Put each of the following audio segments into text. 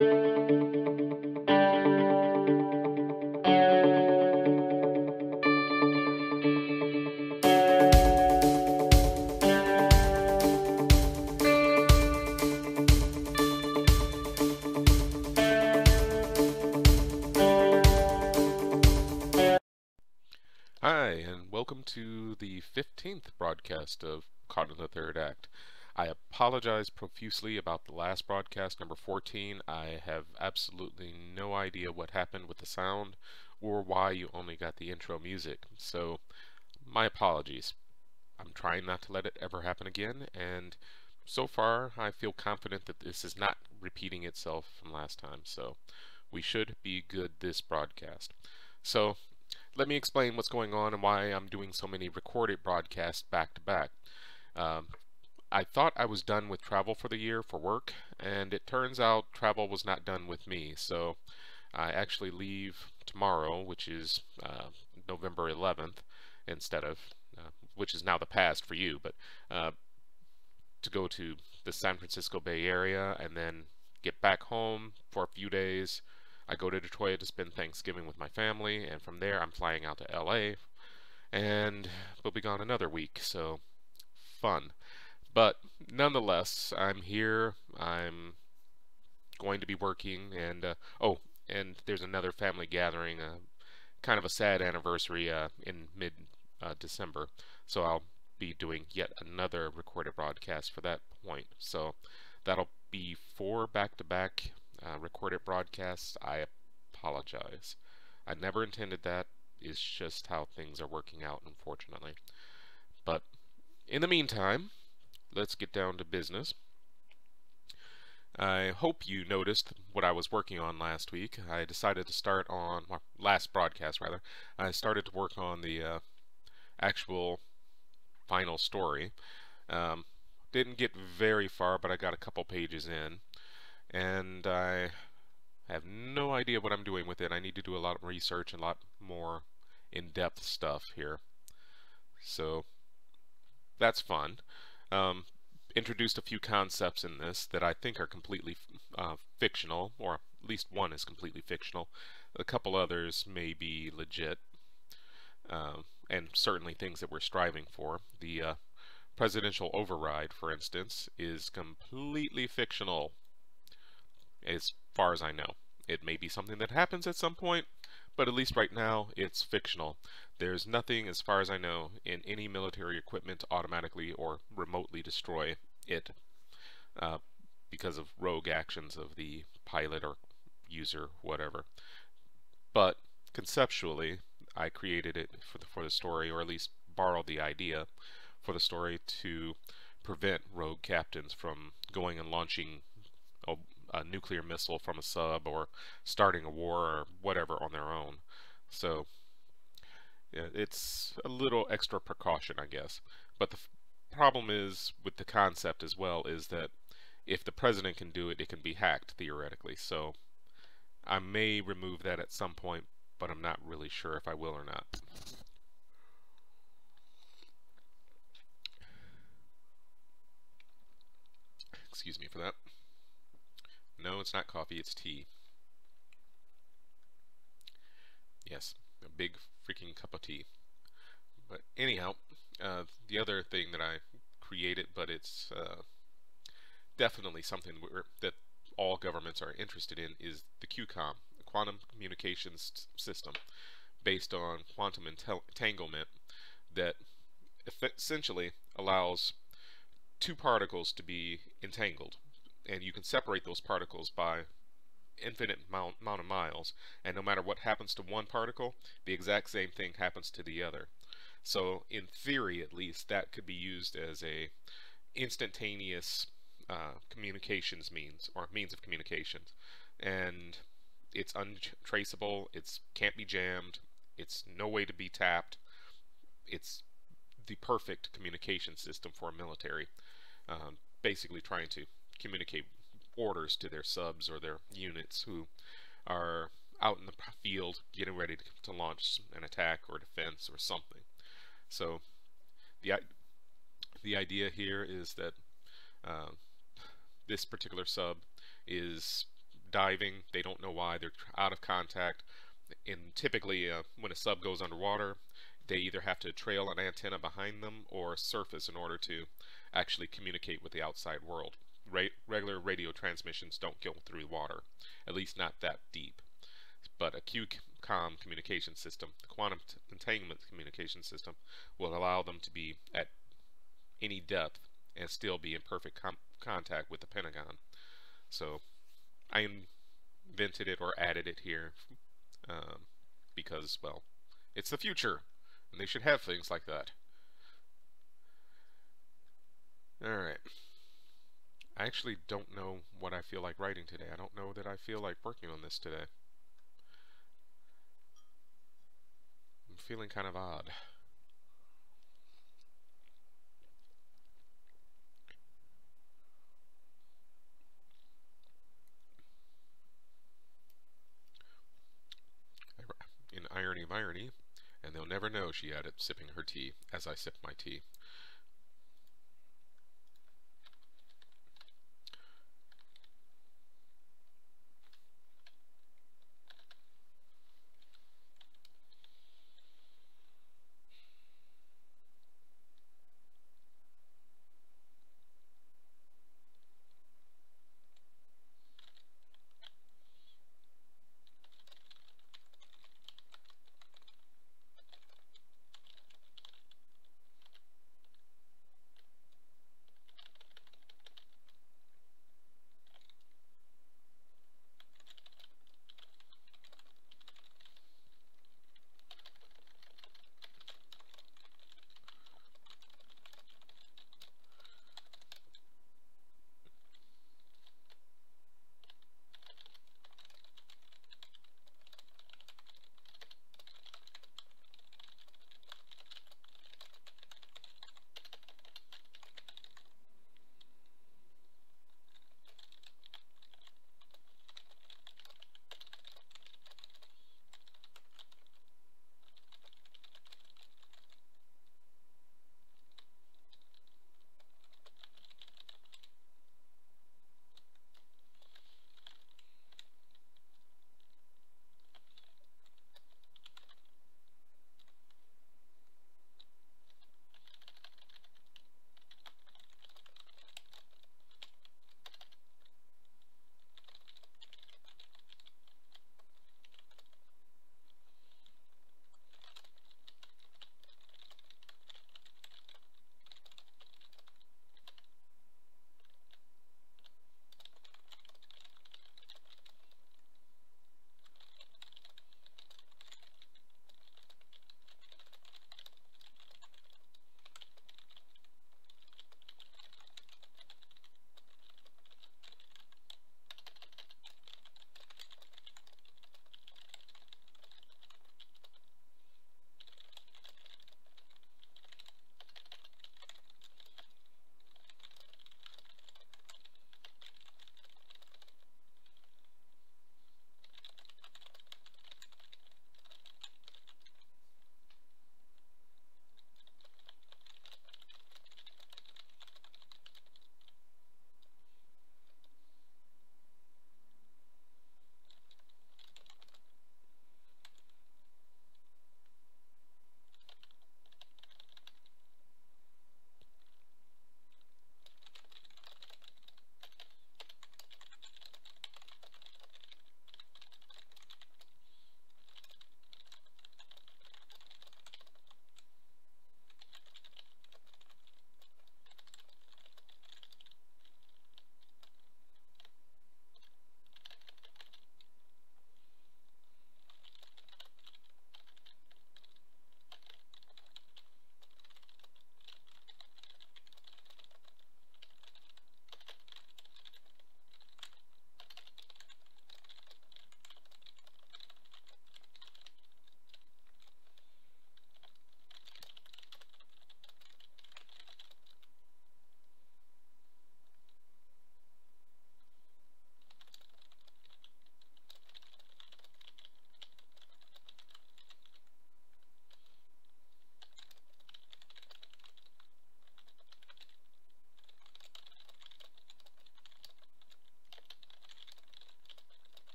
Hi, and welcome to the 15th broadcast of Caught in the Third Act. I apologize profusely about the last broadcast, number 14. I have absolutely no idea what happened with the sound or why you only got the intro music, so my apologies. I'm trying not to let it ever happen again, and so far I feel confident that this is not repeating itself from last time, so we should be good this broadcast. So let me explain what's going on and why I'm doing so many recorded broadcasts back to back. Um, I thought I was done with travel for the year for work, and it turns out travel was not done with me. So I actually leave tomorrow, which is November 11th, instead of, which is now the past for you, but to go to the San Francisco Bay Area and then get back home for a few days. I go to Detroit to spend Thanksgiving with my family, and from there I'm flying out to LA, and we'll be gone another week, so fun. But nonetheless, I'm here, I'm going to be working, and oh, and there's another family gathering, kind of a sad anniversary in mid-December, so I'll be doing yet another recorded broadcast for that point. So that'll be 4 back-to-back recorded broadcasts. I apologize. I never intended that. It's just how things are working out, unfortunately. But in the meantime, let's get down to business. I hope you noticed what I was working on last week. I decided to start on, well, last broadcast rather, I started to work on the actual final story. Didn't get very far, but I got a couple pages in, and I have no idea what I'm doing with it. I need to do a lot of research and a lot more in-depth stuff here. So that's fun. Introduced a few concepts in this that I think are completely fictional, or at least one is completely fictional. A couple others may be legit, and certainly things that we're striving for. The presidential override, for instance, is completely fictional, as far as I know. It may be something that happens at some point, but at least right now it's fictional. There's nothing, as far as I know, in any military equipment to automatically or remotely destroy it because of rogue actions of the pilot or user, whatever. But conceptually, I created it for the story, or at least borrowed the idea for the story to prevent rogue captains from going and launching a nuclear missile from a sub or starting a war or whatever on their own. So yeah, it's a little extra precaution, I guess. But the problem is with the concept as well is that if the president can do it, it can be hacked theoretically. So I may remove that at some point, but I'm not really sure if I will or not. Excuse me for that. No, it's not coffee, it's tea. Yes, a big freaking cup of tea. But anyhow, the other thing that I created, but it's definitely something that all governments are interested in, is the QCOM, the Quantum Communications System, based on quantum entanglement that essentially allows two particles to be entangled, and you can separate those particles by infinite amount of miles, and no matter what happens to one particle, the exact same thing happens to the other. So in theory, at least, that could be used as a instantaneous communications means, or means of communications, and it's untraceable, it can't be jammed, it's no way to be tapped. It's the perfect communication system for a military, basically trying to communicate orders to their subs or their units who are out in the field getting ready to launch an attack or defense or something. So the idea here is that this particular sub is diving. They don't know why. They're out of contact. And typically, when a sub goes underwater, they either have to trail an antenna behind them or surface in order to actually communicate with the outside world. Regular radio transmissions don't go through water, at least not that deep. But a QCOM communication system, the quantum entanglement communication system, will allow them to be at any depth and still be in perfect contact with the Pentagon. So I invented it or added it here because, well, it's the future, and they should have things like that. Alright. I actually don't know what I feel like writing today. I don't know that I feel like working on this today. I'm feeling kind of odd. In irony of irony, and they'll never know, she added, sipping her tea, as I sipped my tea.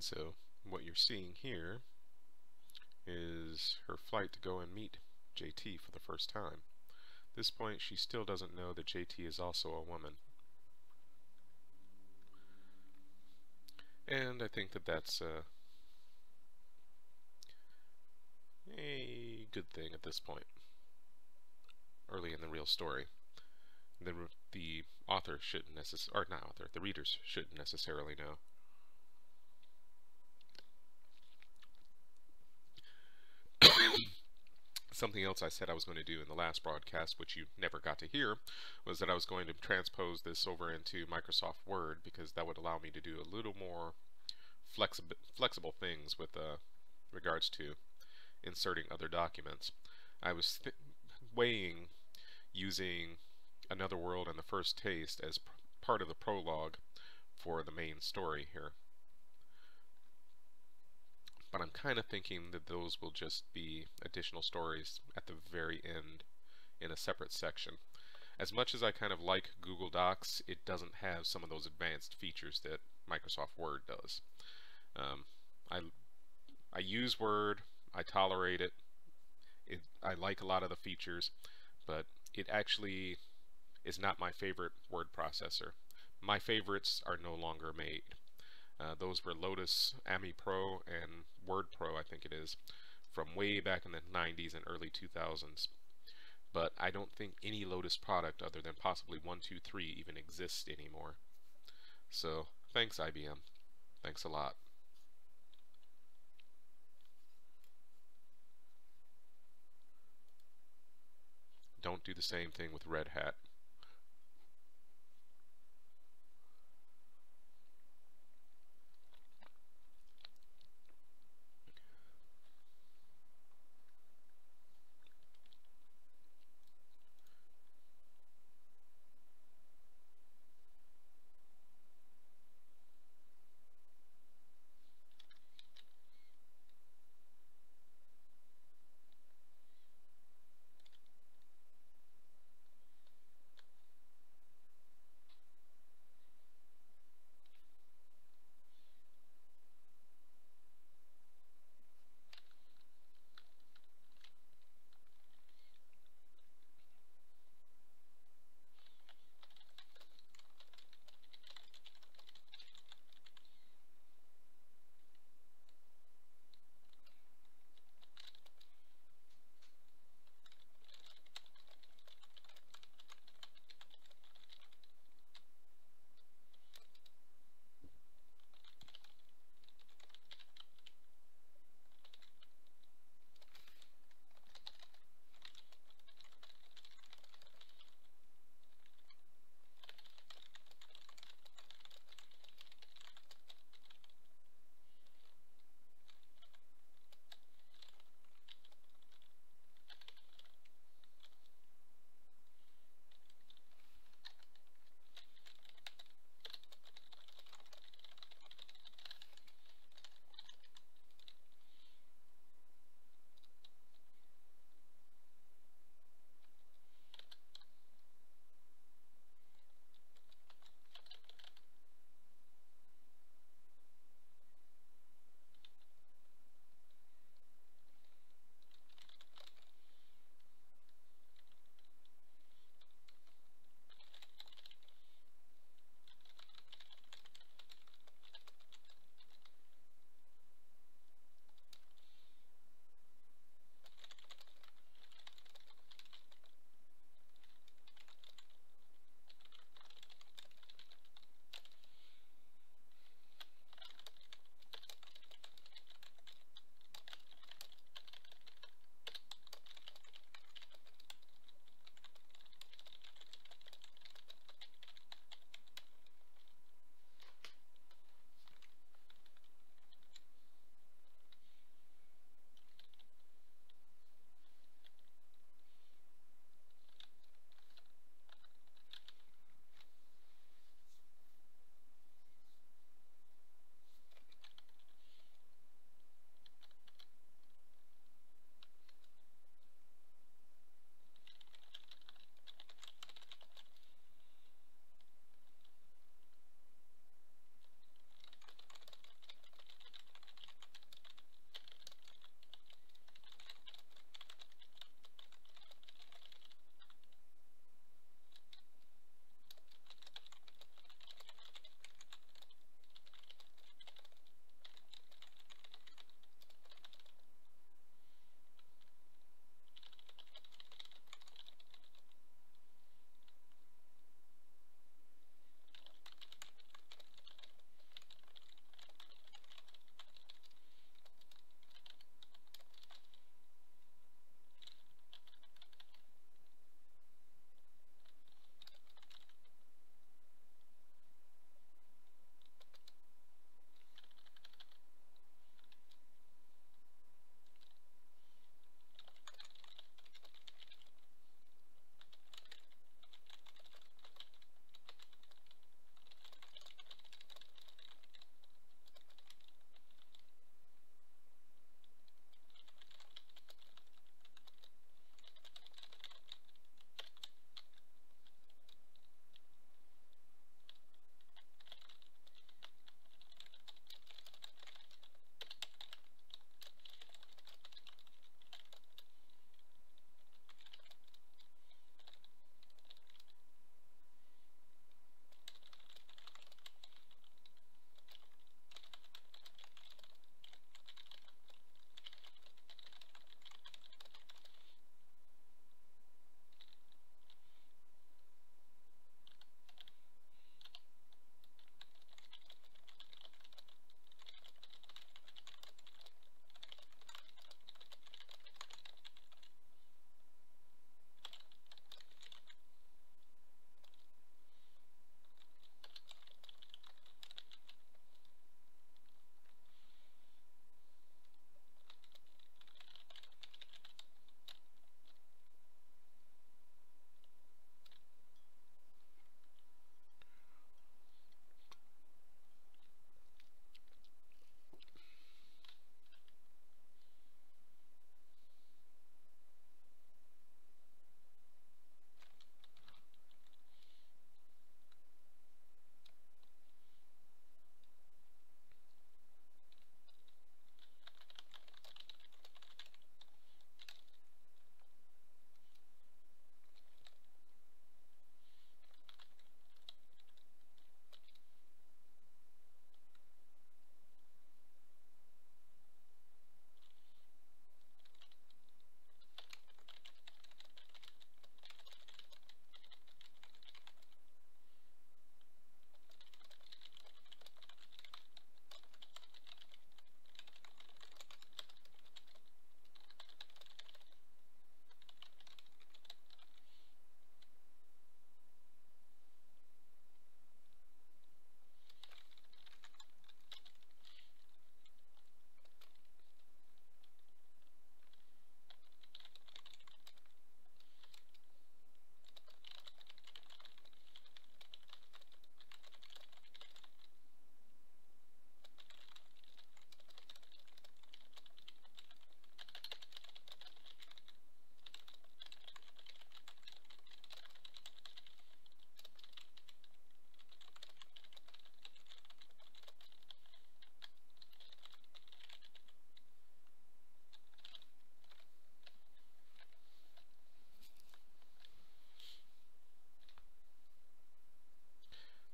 And so what you're seeing here is her flight to go and meet JT for the first time. At this point, she still doesn't know that JT is also a woman. And I think that that's a good thing at this point, early in the real story. The author shouldn't necessarily, or not author, the readers shouldn't necessarily know. Something else I said I was going to do in the last broadcast, which you never got to hear, was that I was going to transpose this over into Microsoft Word, because that would allow me to do a little more flexible things with regards to inserting other documents. I was weighing using Another World and The First Taste as part of the prologue for the main story here. But I'm kind of thinking that those will just be additional stories at the very end in a separate section. As much as I kind of like Google Docs, it doesn't have some of those advanced features that Microsoft Word does. I use Word, I tolerate it, I like a lot of the features, but it actually is not my favorite word processor. My favorites are no longer made. Those were Lotus Ami Pro and Word Pro, I think it is, from way back in the 90s and early 2000s. But I don't think any Lotus product other than possibly 123 even exists anymore. So, thanks IBM. Thanks a lot. Don't do the same thing with Red Hat.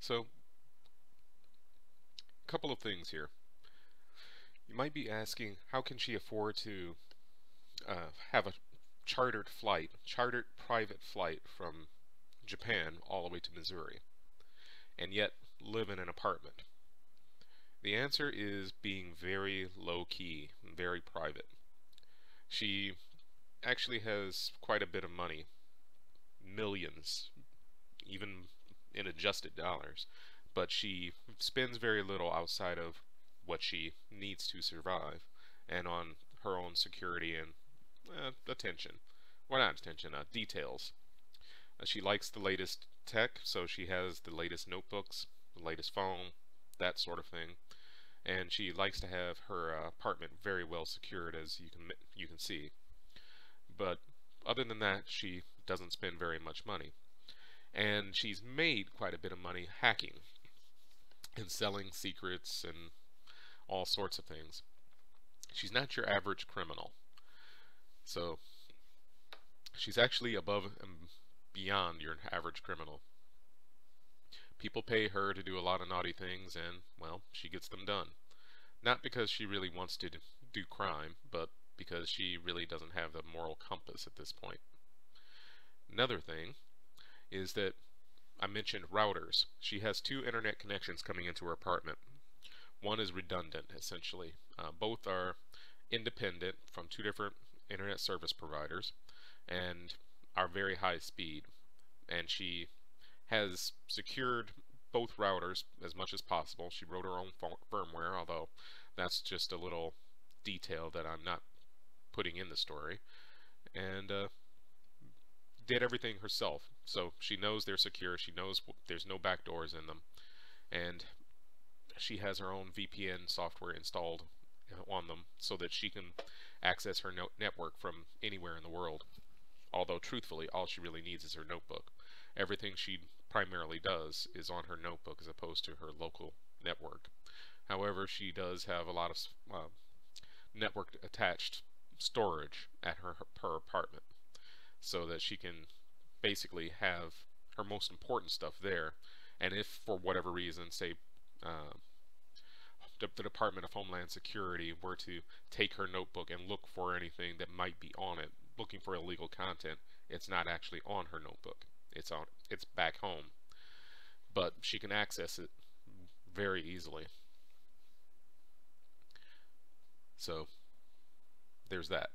So, a couple of things here. You might be asking, how can she afford to have a chartered private flight from Japan all the way to Missouri, and yet live in an apartment? The answer is being very low-key, very private. She actually has quite a bit of money, millions, even in adjusted dollars, but she spends very little outside of what she needs to survive, and on her own security and attention. Well, not attention, details. She likes the latest tech, so she has the latest notebooks, the latest phone, that sort of thing. And she likes to have her apartment very well secured, as you can see. But other than that, she doesn't spend very much money. And she's made quite a bit of money hacking and selling secrets and all sorts of things. She's not your average criminal. So she's actually above and beyond your average criminal. People pay her to do a lot of naughty things, and, well, she gets them done. Not because she really wants to do crime, but because she really doesn't have the moral compass at this point. Another thing is that I mentioned routers. She has 2 internet connections coming into her apartment. One is redundant, essentially. Both are independent from 2 different internet service providers and are very high speed. And she has secured both routers as much as possible. She wrote her own firmware, although that's just a little detail that I'm not putting in the story. And did everything herself. So she knows they're secure. She knows there's no backdoors in them. And she has her own VPN software installed on them so that she can access her network from anywhere in the world. Although, truthfully, all she really needs is her notebook. Everything she primarily does is on her notebook as opposed to her local network. However, she does have a lot of network attached storage at her apartment so that she can basically have her most important stuff there. And if for whatever reason, say, the Department of Homeland Security were to take her notebook and look for anything that might be on it, looking for illegal content, it's not actually on her notebook. It's back home. But she can access it very easily. So there's that.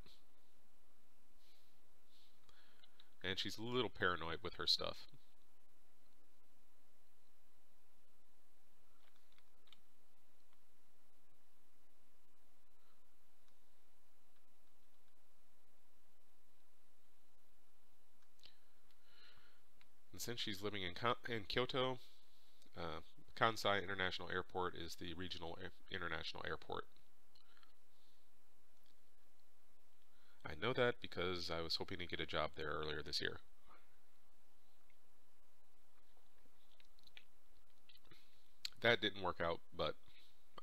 And she's a little paranoid with her stuff. And since she's living in Kyoto, Kansai International Airport is the regional international airport. I know that because I was hoping to get a job there earlier this year. That didn't work out, but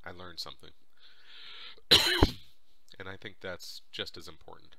I learned something. And I think that's just as important.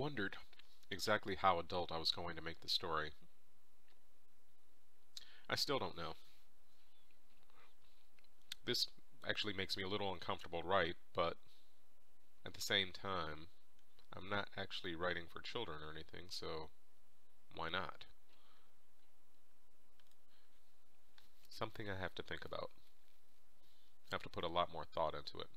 wondered exactly how adult I was going to make the story. I still don't know. This actually makes me a little uncomfortable to write, but at the same time, I'm not actually writing for children or anything, so why not? Something I have to think about. I have to put a lot more thought into it.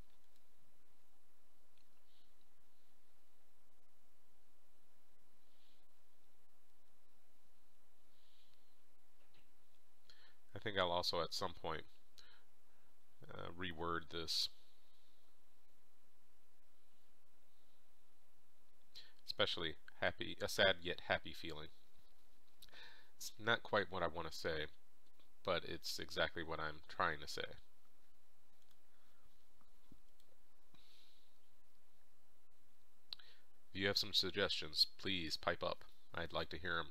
I think I'll also at some point reword this, especially happy, a sad yet happy feeling. It's not quite what I want to say, but it's exactly what I'm trying to say. If you have some suggestions, please pipe up. I'd like to hear them.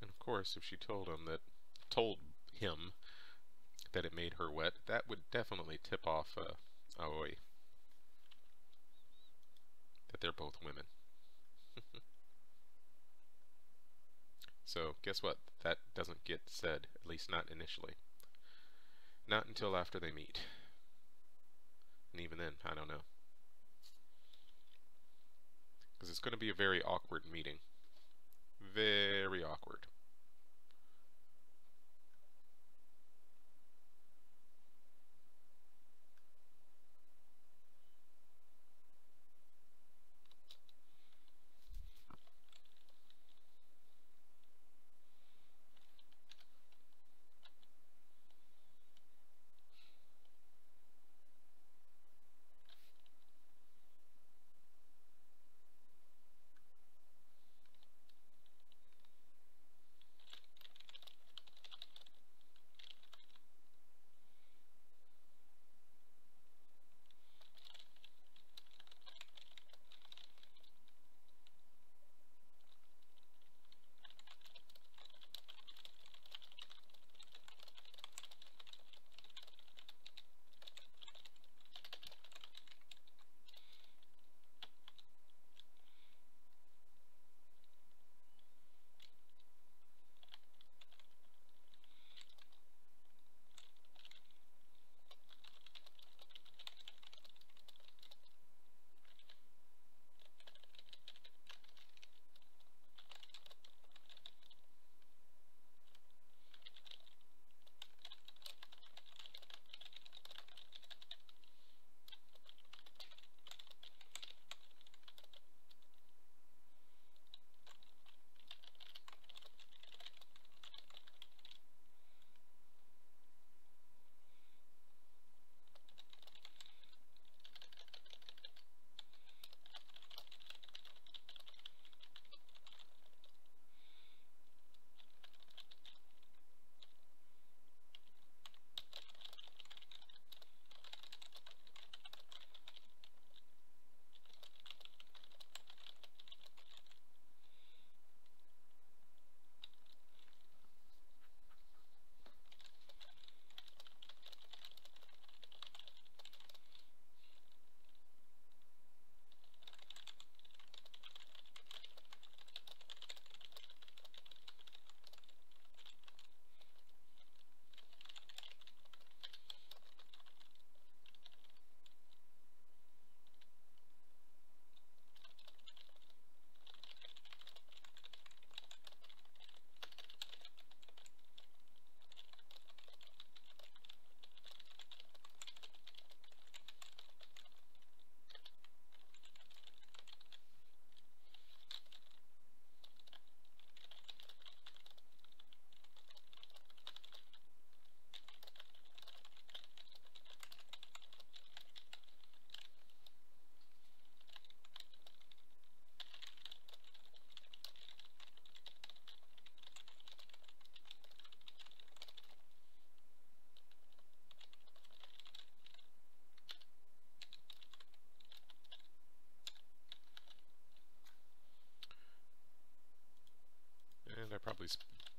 And of course, if she told him that it made her wet, that would definitely tip off Aoi that they're both women. So guess what? That doesn't get said, at least not initially. Not until after they meet. And even then, I don't know. Because it's going to be a very awkward meeting. Very awkward.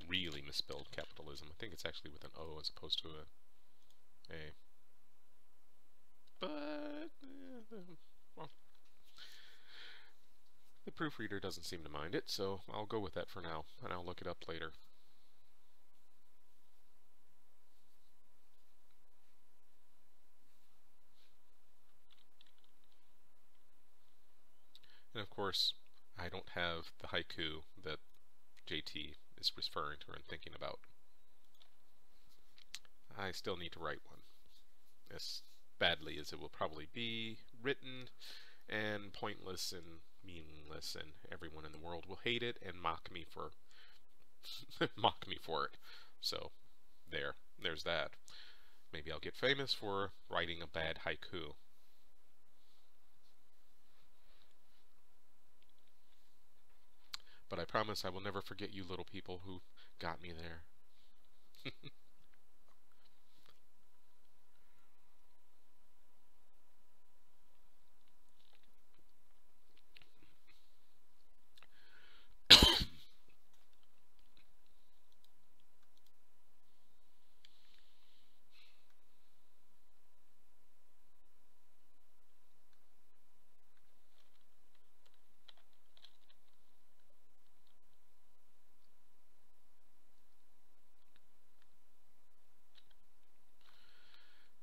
really misspelled capitalism. I think it's actually with an O as opposed to a A. But, well, the proofreader doesn't seem to mind it, so I'll go with that for now, and I'll look it up later. And of course, I don't have the haiku that JT is referring to and thinking about. I still need to write one, as badly as it will probably be written, and pointless and meaningless, and everyone in the world will hate it and mock me for it. So there's that. Maybe I'll get famous for writing a bad haiku. But I promise I will never forget you little people who got me there.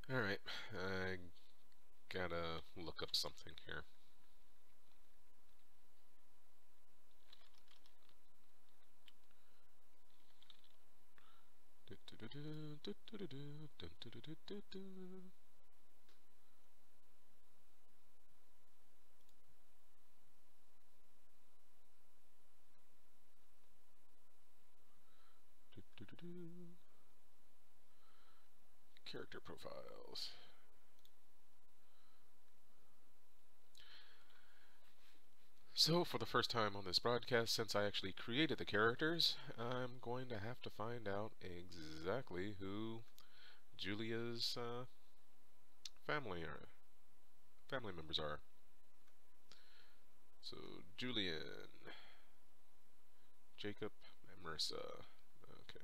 Alright, I gotta look up something here. Character profiles. So, for the first time on this broadcast, since I actually created the characters, I'm going to have to find out exactly who Julia's family members are. So, Julian, Jacob, and Marissa. Okay.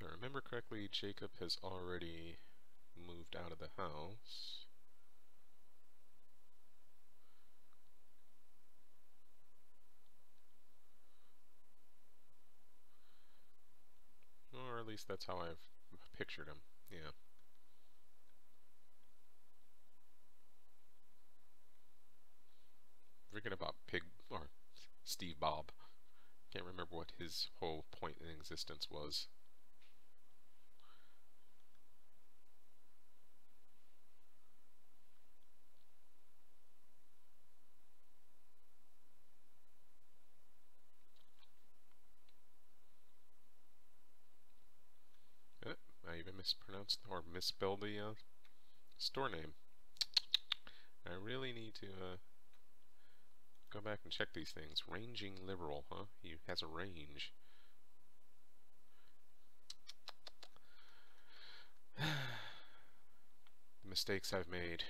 If I remember correctly, Jacob has already moved out of the house. Or at least that's how I've pictured him. Yeah. Forget about Pig or Steve Bob. Can't remember what his whole point in existence was. I even mispronounce or misspell the store name. I really need to go back and check these things. Ranging Liberal, huh? He has a range. The mistakes I've made.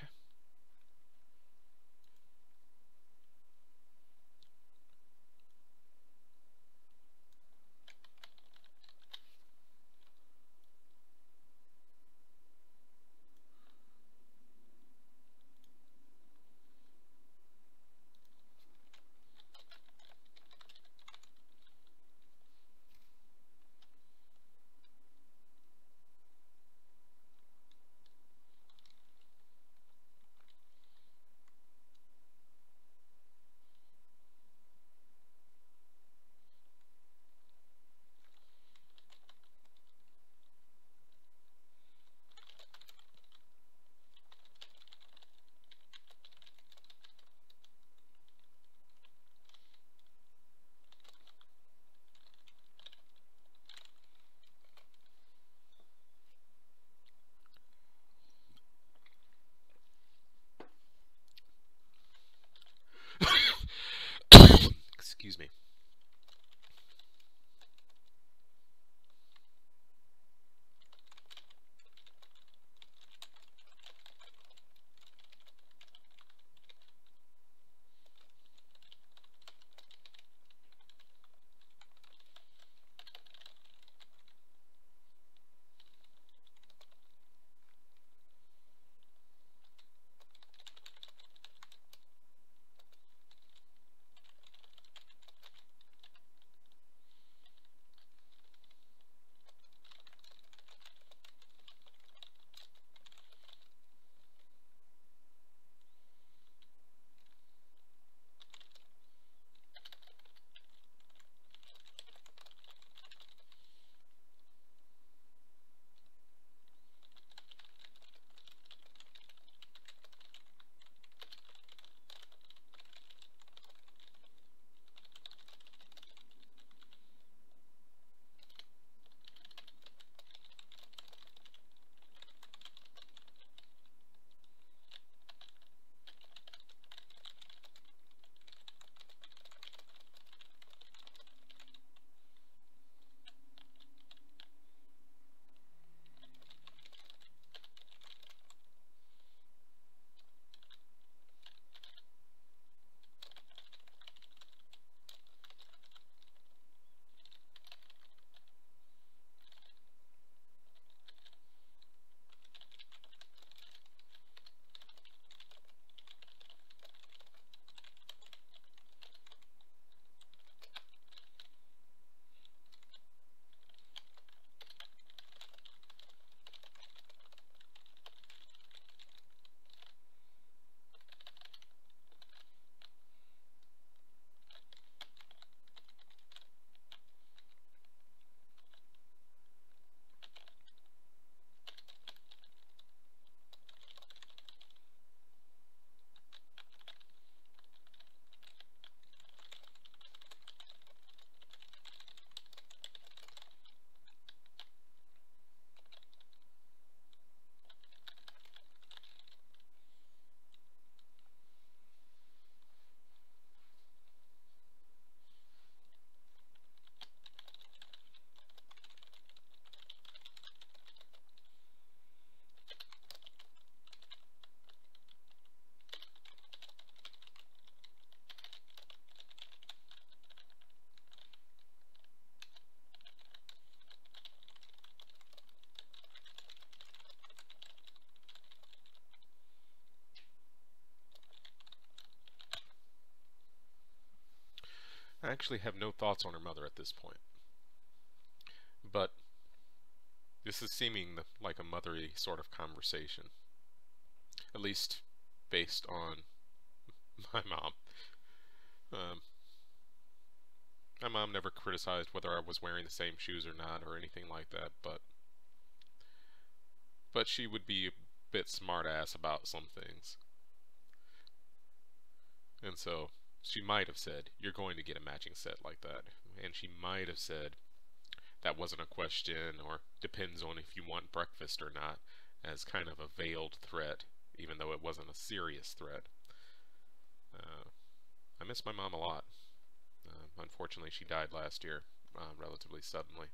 Excuse me. I actually have no thoughts on her mother at this point. But this is seeming like a mothery sort of conversation. At least based on my mom. Um, my mom never criticized whether I was wearing the same shoes or not or anything like that, but she would be a bit smart ass about some things. And so she might have said, "You're going to get a matching set like that." And she might have said, that wasn't a question, or depends on if you want breakfast or not, as kind of a veiled threat, even though it wasn't a serious threat. I miss my mom a lot. Unfortunately, she died last year, relatively suddenly.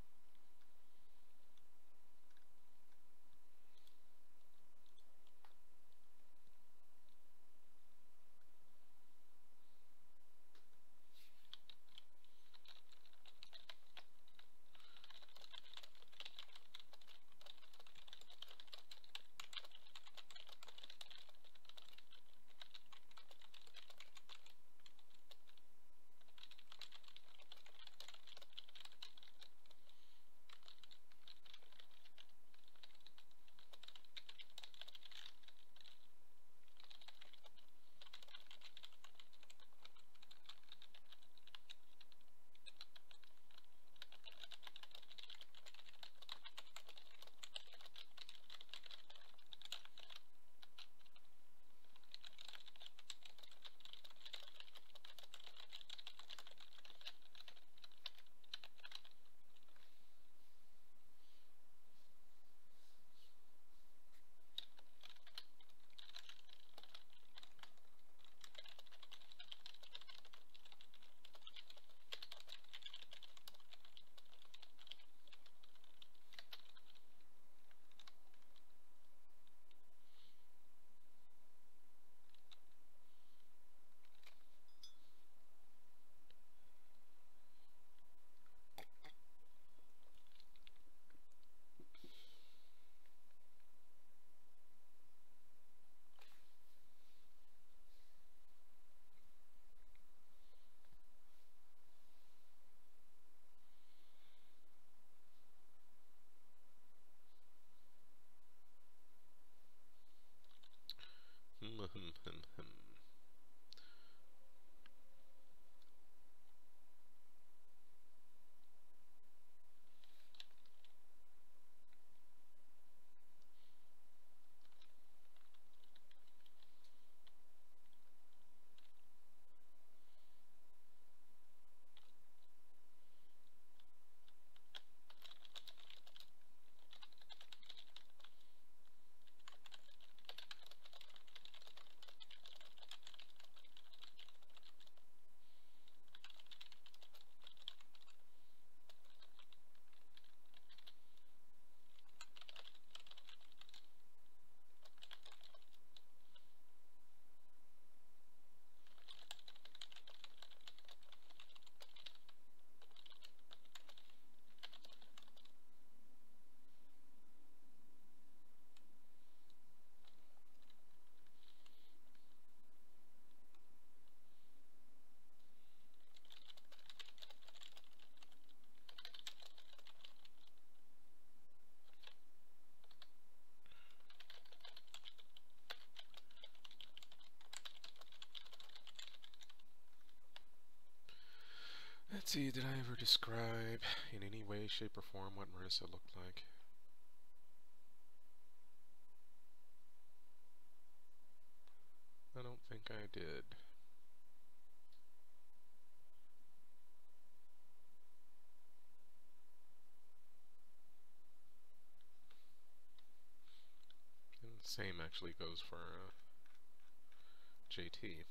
Let's see, did I ever describe in any way, shape, or form what Marissa looked like? I don't think I did. And the same actually goes for JT.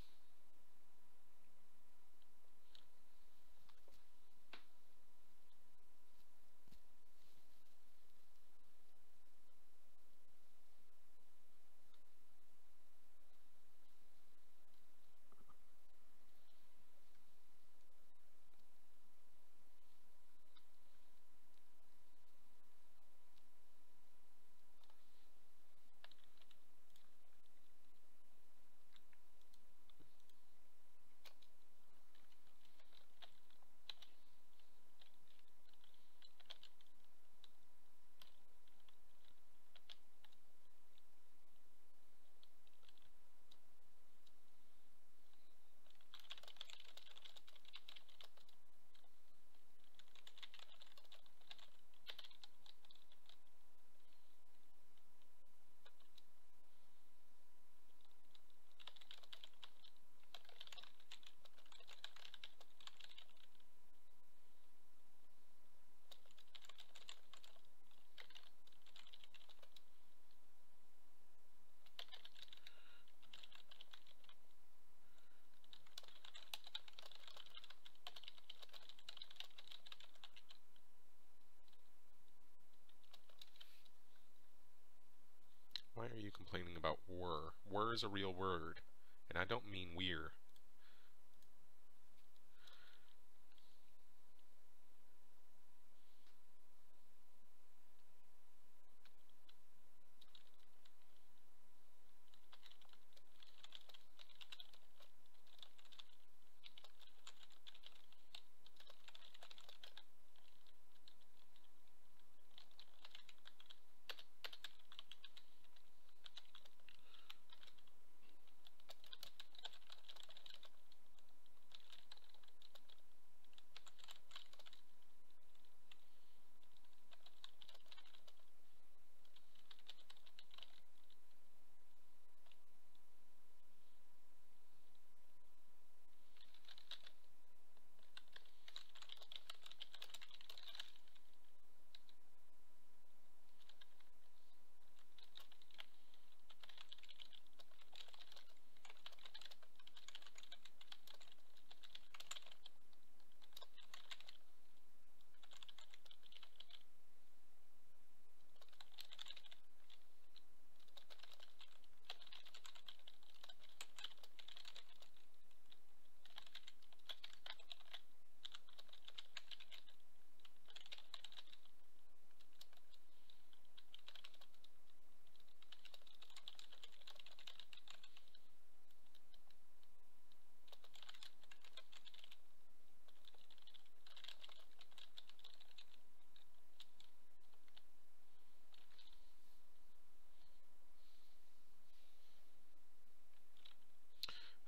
complaining about were. Were is a real word, and I don't mean we're.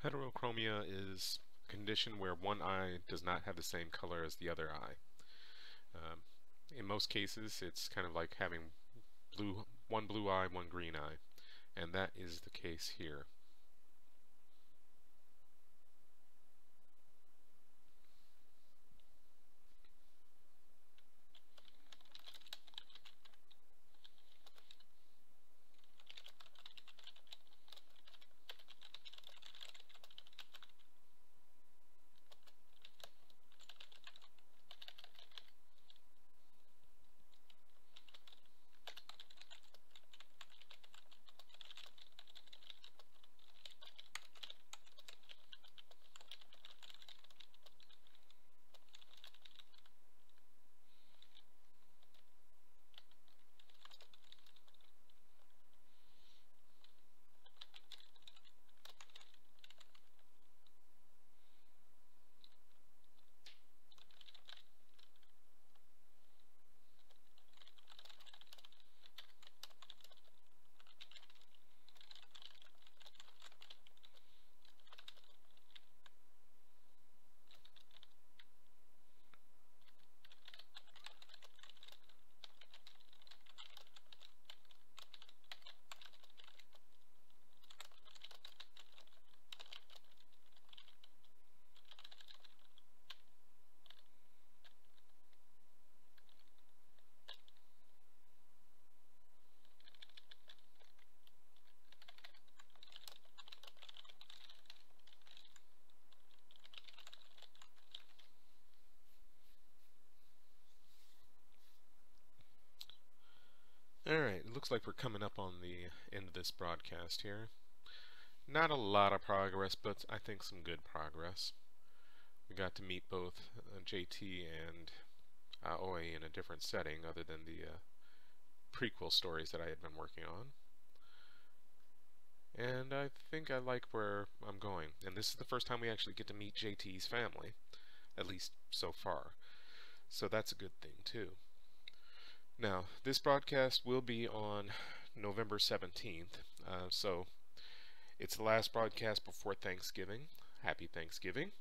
Heterochromia is a condition where one eye does not have the same color as the other eye. Um, in most cases, it's kind of like having one blue eye, one green eye, and that is the case here. Alright, it looks like we're coming up on the end of this broadcast here. Not a lot of progress, but I think some good progress. We got to meet both JT and Aoi in a different setting other than the prequel stories that I had been working on. And I think I like where I'm going. And this is the first time we actually get to meet JT's family, at least so far. So that's a good thing too. Now, this broadcast will be on November 17th, so it's the last broadcast before Thanksgiving. Happy Thanksgiving.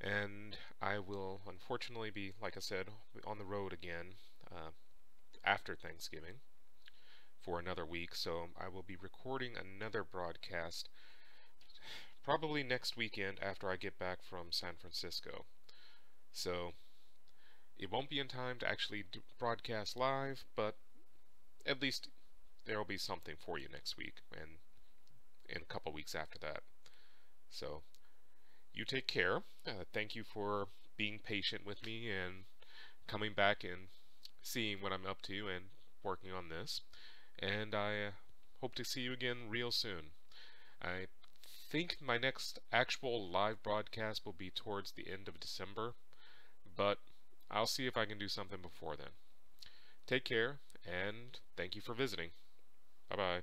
And I will unfortunately be, like I said, on the road again after Thanksgiving for another week, so I will be recording another broadcast probably next weekend after I get back from San Francisco. So it won't be in time to actually broadcast live, but at least there will be something for you next week and in a couple weeks after that. So you take care. Thank you for being patient with me and coming back and seeing what I'm up to and working on this. And I hope to see you again real soon. I think my next actual live broadcast will be towards the end of December, but I'll see if I can do something before then. Take care, and thank you for visiting. Bye-bye.